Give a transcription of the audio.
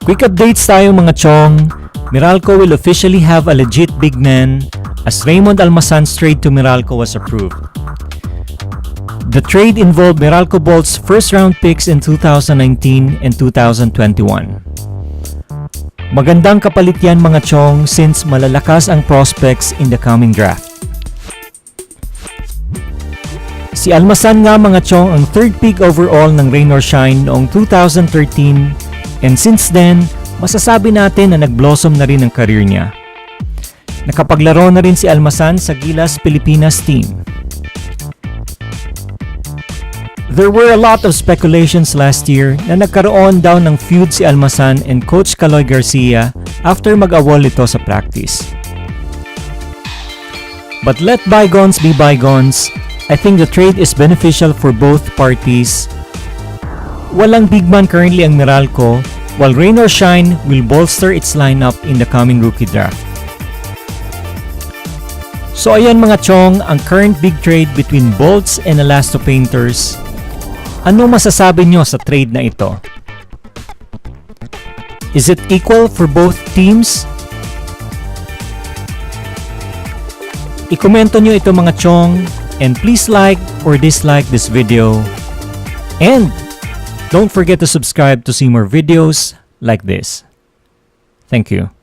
Quick updates tayo mga chong. Meralco will officially have a legit big man as Raymond Almazan's trade to Meralco was approved. The trade involved Meralco Bolt's first round picks in 2019 and 2021. Magandang kapalit yan mga chong since malalakas ang prospects in the coming draft. Si Alamazan nga mga chong ang third pick overall ng Rain or Shine noong 2013 and since then, masasabi natin na nag-blossom na rin ang career niya. Nakapaglaro na rin si Alamazan sa Gilas Pilipinas team. There were a lot of speculations last year na nagkaroon daw ng feud si Alamazan and Coach Kaloy Garcia after mag-awol ito sa practice. But let bygones be bygones. I think the trade is beneficial for both parties. Walang big man currently ang Meralco, while Rain or Shine will bolster its lineup in the coming rookie draft. So ayan mga chong, ang current big trade between Bolts and Elasto Painters. Ano masasabi nyo sa trade na ito? Is it equal for both teams? I-komento nyo ito mga chong, and please like or dislike this video. And don't forget to subscribe to see more videos like this. Thank you.